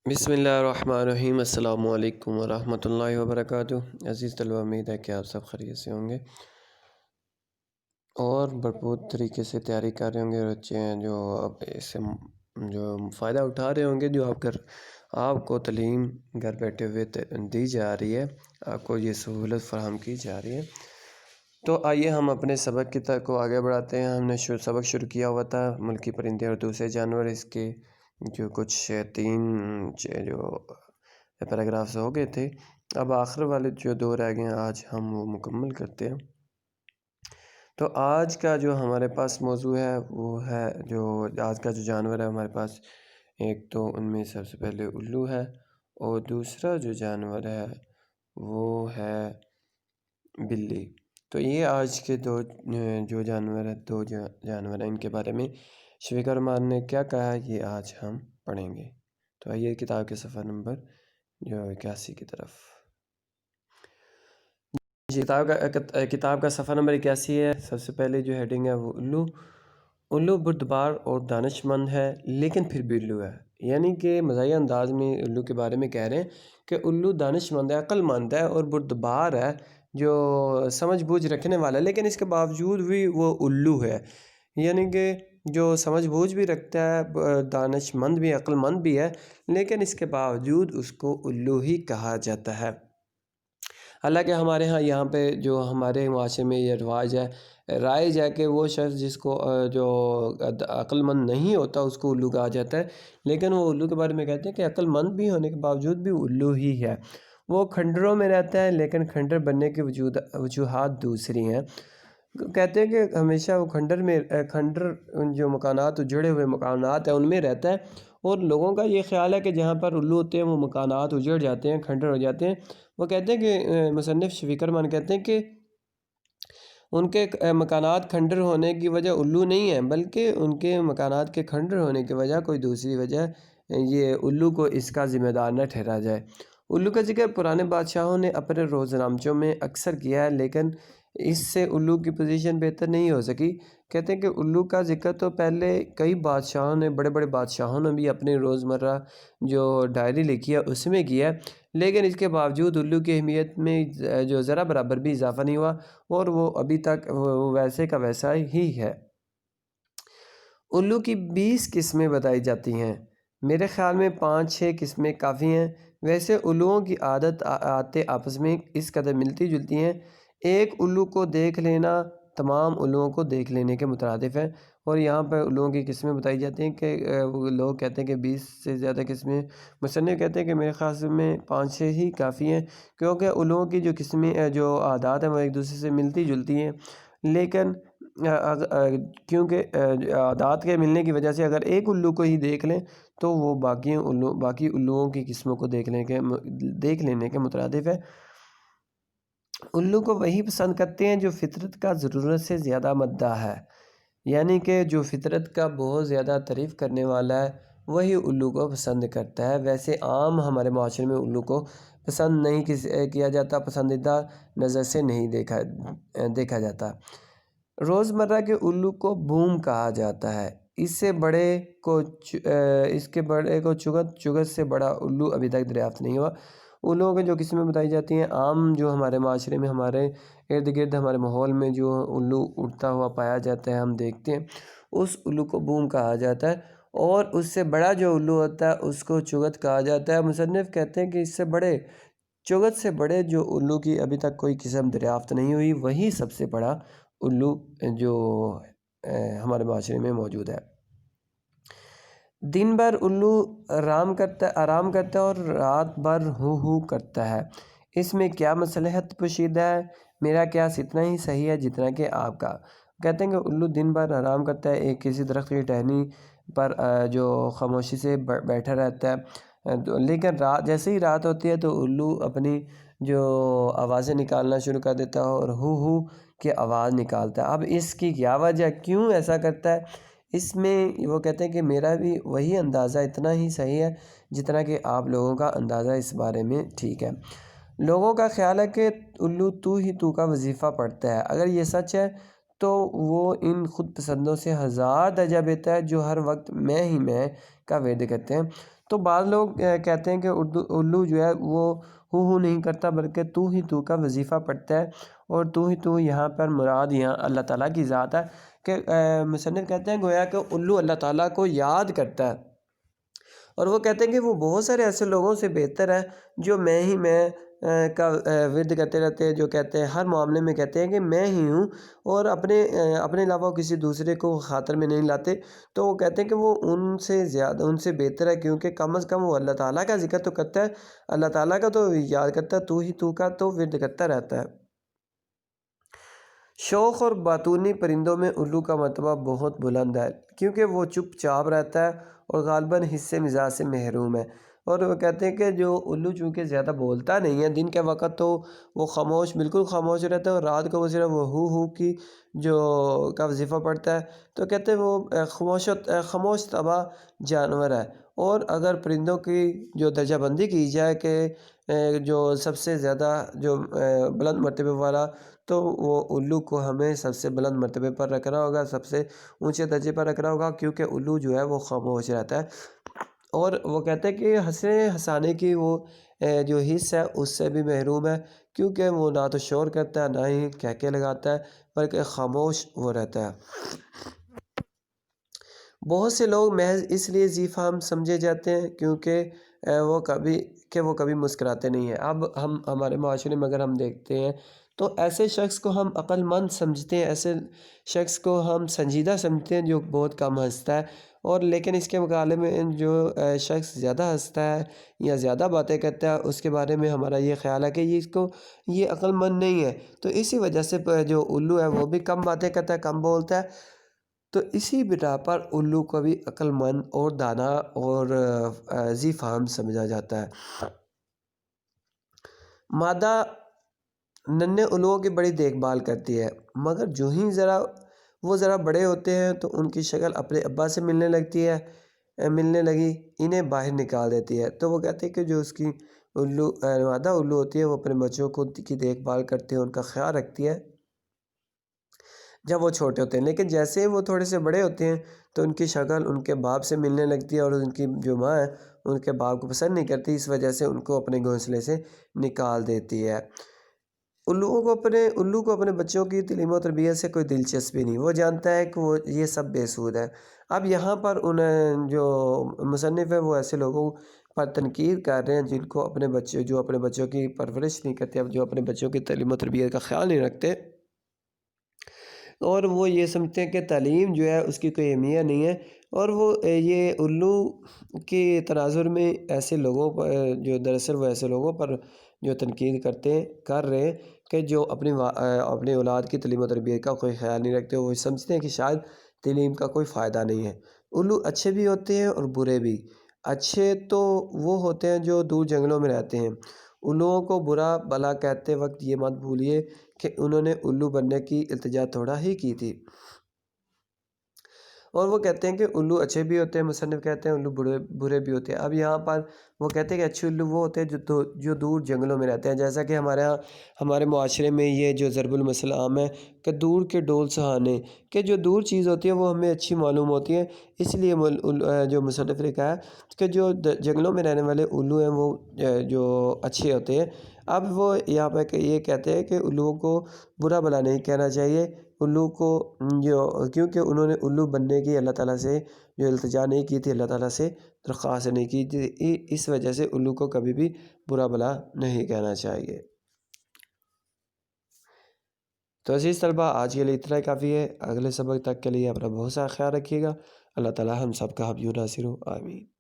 بسم اللہ الرحمن الرحیم۔ السلام علیکم ورحمۃ اللہ وبرکاتہ۔ عزیز طلبہ، امید ہے کہ آپ سب خیریت سے ہوں گے اور بھرپور طریقے سے تیاری کر رہے ہوں گے، اور بچے ہیں جو اب اس سے جو فائدہ اٹھا رہے ہوں گے، جو آپ کو تعلیم گھر بیٹھے ہوئے دی جا رہی ہے، آپ کو یہ سہولت فراہم کی جا رہی ہے۔ تو آئیے ہم اپنے سبق کو آگے بڑھاتے ہیں۔ ہم نے سبق شروع کیا ہوا تھا ملکی پرندے اور دوسرے جانور، اس کے جو کچھ 3 جو پیراگرافس ہو گئے تھے۔ اب آخر والے جو 2 رہ گئے ہیں، آج ہم وہ مکمل کرتے ہیں۔ تو آج کا جو ہمارے پاس موضوع ہے وہ ہے، جو آج کا جو جانور ہے ہمارے پاس، ایک تو ان میں سب سے پہلے الو ہے، اور دوسرا جو جانور ہے وہ ہے بلی۔ تو یہ آج کے جو جانور ہیں ان کے بارے میں شفیق رحمان نے کیا کہا ہے، یہ آج ہم پڑھیں گے۔ تو آئیے کتاب کے صفحہ نمبر 81 کی طرف۔ کتاب کا صفحہ نمبر 81 ہے۔ سب سے پہلے جو ہیڈنگ ہے وہ الو بردبار اور دانش مند ہے، لیکن پھر بھی الو ہے۔ یعنی کہ مزاحیہ انداز میں الو کے بارے میں کہہ رہے ہیں کہ الو دانش مند ہے، عقل مند ہے اور بردبار ہے، جو سمجھ بوجھ رکھنے والا ہے، لیکن اس کے باوجود بھی وہ الو ہے۔ یعنی کہ جو سمجھ بوجھ بھی رکھتا ہے، دانش مند بھی، عقل مند بھی ہے، لیکن اس کے باوجود اس کو الو ہی کہا جاتا ہے۔ حالانکہ ہمارے ہاں یہاں پہ جو ہمارے معاشرے میں یہ رائج ہے کہ وہ شخص جس کو جو عقل مند نہیں ہوتا اس کو الو کہا جاتا ہے، لیکن وہ الو کے بارے میں کہتے ہیں کہ عقل مند بھی ہونے کے باوجود بھی الو ہی ہے۔ وہ کھنڈروں میں رہتا ہے، لیکن کھنڈر بننے کی وجوہات دوسری ہیں۔ کہتے ہیں کہ ہمیشہ وہ کھنڈر جو مکانات، جڑے ہوئے مکانات ہیں، ان میں رہتا ہے، اور لوگوں کا یہ خیال ہے کہ جہاں پر الو ہوتے ہیں وہ مکانات اجڑ جاتے ہیں، کھنڈر ہو جاتے ہیں۔ وہ کہتے ہیں کہ مصنف شفیق رحمان کہتے ہیں کہ ان کے مکانات کھنڈر ہونے کی وجہ الو نہیں ہے، بلکہ ان کے مکانات کے کھنڈر ہونے کی وجہ کوئی دوسری وجہ، یہ الو کو اس کا ذمہ دار نہ ٹھہرا جائے۔ الو کا ذکر پرانے بادشاہوں نے اپنے روزنامچوں میں اکثر کیا ہے، لیکن اس سے الو کی پوزیشن بہتر نہیں ہو سکی۔ کہتے ہیں کہ الو کا ذکر تو پہلے کئی بادشاہوں نے، بڑے بڑے بادشاہوں نے بھی اپنی روزمرہ جو ڈائری لکھی ہے اس میں کیا ہے، لیکن اس کے باوجود الو کی اہمیت میں جو ذرا برابر بھی اضافہ نہیں ہوا، اور وہ ابھی تک ویسے کا ویسا ہی ہے۔ الو کی 20 قسمیں بتائی جاتی ہیں۔ میرے خیال میں 5-6 قسمیں کافی ہیں۔ ویسے الوؤں کی عادتیں آپس میں اس قدر ملتی جلتی ہیں۔ ایک الو کو دیکھ لینا تمام الوؤں کو دیکھ لینے کے مترادف ہے، اور یہاں پہ الوؤں کی قسمیں بتائی جاتی ہیں کہ لوگ کہتے ہیں کہ 20 سے زیادہ قسمیں، مصنف کہتے ہیں کہ میرے خیال میں 5-6 ہی کافی ہیں، کیونکہ الوؤں کی جو قسمیں، جو عادات ہیں وہ ایک دوسرے سے ملتی جلتی ہیں، لیکن کیونکہ عادات کے ملنے کی وجہ سے اگر ایک الو کو ہی دیکھ لیں تو وہ باقی الوؤں کی قسموں کو دیکھ لینے کے مترادف ہے۔ الو کو وہی پسند کرتے ہیں جو فطرت کا ضرورت سے زیادہ مداح ہے، یعنی کہ جو فطرت کا بہت زیادہ تعریف کرنے والا ہے وہی الو کو پسند کرتا ہے۔ ویسے عام ہمارے معاشرے میں الو کو پسند نہیں کیا جاتا، پسندیدہ نظر سے نہیں دیکھا جاتا۔ روزمرہ کے الو کو بوم کہا جاتا ہے۔ اس کے بڑے کو چگت سے بڑا الو ابھی تک دریافت نہیں ہوا۔ الوؤں کی جو قسمیں بتائی جاتی ہیں، عام جو ہمارے معاشرے میں، ہمارے ارد گرد، ہمارے ماحول میں جو الو اڑتا ہوا پایا جاتا ہے، ہم دیکھتے ہیں، اس الو کو بوم کہا جاتا ہے، اور اس سے بڑا جو الو ہوتا ہے اس کو چگت کہا جاتا ہے۔ مصنف کہتے ہیں کہ اس سے بڑے، چگت سے بڑے جو الو کی ابھی تک کوئی قسم دریافت نہیں ہوئی، وہی سب سے بڑا الو جو ہمارے معاشرے میں موجود ہے۔ دن بھر الو آرام کرتا ہے اور رات بھر ہو کرتا ہے۔ اس میں کیا مصلحت پوشیدہ ہے؟ میرا قیاس اتنا ہی صحیح ہے جتنا کہ آپ کا۔ کہتے ہیں کہ الو دن بھر آرام کرتا ہے، ایک کسی درخت کی ٹہنی پر جو خاموشی سے بیٹھا رہتا ہے، لیکن جیسے ہی رات ہوتی ہے تو الو اپنی جو آوازیں نکالنا شروع کر دیتا ہے، اور ہو کی آواز نکالتا ہے۔ اب اس کی کیا وجہ، کیوں ایسا کرتا ہے؟ اس میں وہ کہتے ہیں کہ میرا بھی وہی اندازہ اتنا ہی صحیح ہے جتنا کہ آپ لوگوں کا اندازہ اس بارے میں ٹھیک ہے۔ لوگوں کا خیال ہے کہ الو تو کا وظیفہ پڑھتا ہے۔ اگر یہ سچ ہے تو وہ ان خود پسندوں سے 1000 درجہ بہتر ہے جو ہر وقت میں کا ورد کرتے ہیں۔ تو بعض لوگ کہتے ہیں کہ الو جو ہے وہ ہو نہیں کرتا بلکہ تو ہی تو کا وظیفہ پڑھتا ہے، اور تو ہی تو یہاں پر مراد یہاں اللہ تعالیٰ کی ذات ہے کہ مصنف کہتے ہیں گویا کہ الو اللہ تعالیٰ کو یاد کرتا ہے، اور وہ کہتے ہیں کہ وہ بہت سارے ایسے لوگوں سے بہتر ہے جو میں ہی میں کا ورد کرتے رہتے ہیں، جو کہتے ہیں ہر معاملے میں کہتے ہیں کہ میں ہی ہوں، اور اپنے علاوہ کسی دوسرے کو خاطر میں نہیں لاتے۔ تو وہ کہتے ہیں کہ وہ ان سے زیادہ ان سے بہتر ہے، کیونکہ کم از کم وہ اللہ تعالیٰ کا ذکر تو کرتا ہے، اللہ تعالیٰ کا تو یاد کرتا ہے، تو ہی تو کا تو ورد کرتا رہتا ہے۔ شوخ اور باطونی پرندوں میں الو کا مرتبہ بہت بلند ہے، کیونکہ وہ چپ چاپ رہتا ہے اور غالباً حصے مزاج سے محروم ہے، اور وہ کہتے ہیں کہ جو الو چونکہ زیادہ بولتا نہیں ہے، دن کے وقت تو وہ خاموش بالکل خاموش رہتا ہے، اور رات کو وہ صرف وہ ہو کی جو کا وظیفہ پڑھتا ہے، تو کہتے ہیں وہ خاموش طبع جانور ہے۔ اور اگر پرندوں کی جو درجہ بندی کی جائے کہ جو سب سے زیادہ جو بلند مرتبے والا، تو وہ الو کو ہمیں سب سے بلند مرتبے پر رکھنا ہوگا، سب سے اونچے درجے پر رکھنا ہوگا، کیونکہ الو جو ہے وہ خاموش رہتا ہے، اور وہ کہتے ہیں کہ ہنسنے ہنسانے کی وہ جو حص ہے اس سے بھی محروم ہے، کیونکہ وہ نہ تو شور کرتا ہے نہ ہی کہکے لگاتا ہے، بلکہ خاموش وہ رہتا ہے۔ بہت سے لوگ محض اس لیے ذی فہم سمجھے جاتے ہیں کیونکہ وہ کبھی مسکراتے نہیں ہیں۔ اب ہم ہمارے معاشرے میں اگر ہم دیکھتے ہیں تو ایسے شخص کو ہم عقل مند سمجھتے ہیں، ایسے شخص کو ہم سنجیدہ سمجھتے ہیں جو بہت کم ہنستا ہے، اور لیکن اس کے مقابلے میں جو شخص زیادہ ہنستا ہے یا زیادہ باتیں کرتا ہے، اس کے بارے میں ہمارا یہ خیال ہے کہ یہ عقل مند نہیں ہے۔ تو اسی وجہ سے جو الو ہے وہ بھی کم باتیں کرتا ہے، کم بولتا ہے، تو اسی بنا پر الو کو بھی عقل مند اور دانا اور ذی فہم سمجھا جاتا ہے۔ مادہ ننھے الوؤں کی بڑی دیکھ بھال کرتی ہے، مگر جو ہی وہ ذرا بڑے ہوتے ہیں تو ان کی شکل اپنے ابا سے ملنے لگی انہیں باہر نکال دیتی ہے۔ تو وہ کہتے ہیں کہ جو اس کی مادہ الو ہوتی ہے وہ اپنے بچوں کی دیکھ بھال کرتی ہے، ان کا خیال رکھتی ہے جب وہ چھوٹے ہوتے ہیں، لیکن جیسے ہی وہ تھوڑے سے بڑے ہوتے ہیں تو ان کی شکل ان کے باپ سے ملنے لگتی ہے، اور ان کی جو ماں ہے ان کے باپ کو پسند نہیں کرتی، اس وجہ سے ان کو اپنے گھونسلے سے نکال دیتی ہے۔ الو کو اپنے بچوں کی تعلیم و تربیت سے کوئی دلچسپی نہیں، وہ جانتا ہے کہ یہ سب بے سود ہے۔ اب یہاں پر جو مصنف ہے وہ ایسے لوگوں پر تنقید کر رہے ہیں جو اپنے بچوں کی پرورش نہیں کرتے، جو اپنے بچوں کی تعلیم و تربیت کا خیال نہیں رکھتے، اور وہ یہ سمجھتے ہیں کہ تعلیم جو ہے اس کی کوئی اہمیت نہیں ہے، اور وہ یہ الو کے تناظر میں ایسے لوگوں پر جو دراصل وہ ایسے لوگوں پر جو تنقید کر رہے ہیں کہ جو اپنی اولاد کی تعلیم و تربیت کا کوئی خیال نہیں رکھتے، وہ سمجھتے ہیں کہ شاید تعلیم کا کوئی فائدہ نہیں ہے۔ الو اچھے بھی ہوتے ہیں اور برے بھی۔ اچھے تو وہ ہوتے ہیں جو دور جنگلوں میں رہتے ہیں۔ الوؤں کو برا بھلا کہتے وقت یہ مت بھولیے کہ انہوں نے الو بننے کی التجا تھوڑا ہی کی تھی، اور وہ کہتے ہیں کہ الو اچھے بھی ہوتے ہیں، مصنف کہتے ہیں الو برے بھی ہوتے ہیں۔ اب یہاں پر وہ کہتے ہیں کہ اچھے الو وہ ہوتے ہیں جو دور جنگلوں میں رہتے ہیں، جیسا کہ ہمارے معاشرے میں یہ جو ضرب المثل عام ہے کہ دور کے ڈول سہانے، کہ جو دور چیز ہوتی ہے وہ ہمیں اچھی معلوم ہوتی ہے، اس لیے جو مصنف نے کہا ہے کہ جو جنگلوں میں رہنے والے الو ہیں وہ جو اچھے ہوتے ہیں۔ اب وہ یہاں پہ یہ کہتے ہیں کہ الوؤں کو برا بھلا نہیں کہنا چاہیے، الو کو کیونکہ انہوں نے الو بننے کی اللہ تعالیٰ سے جو التجا نہیں کی تھی، اللہ تعالیٰ سے درخواست نہیں کی تھی، اس وجہ سے الو کو کبھی بھی برا بھلا نہیں کہنا چاہیے۔ تو عزیز طلبہ، آج کے لیے اتنا ہی کافی ہے۔ اگلے سبق تک کے لیے اپنا بہت سارا خیال رکھیے گا۔ اللہ تعالیٰ ہم سب کا حفظ و ناصر ہو، آمین۔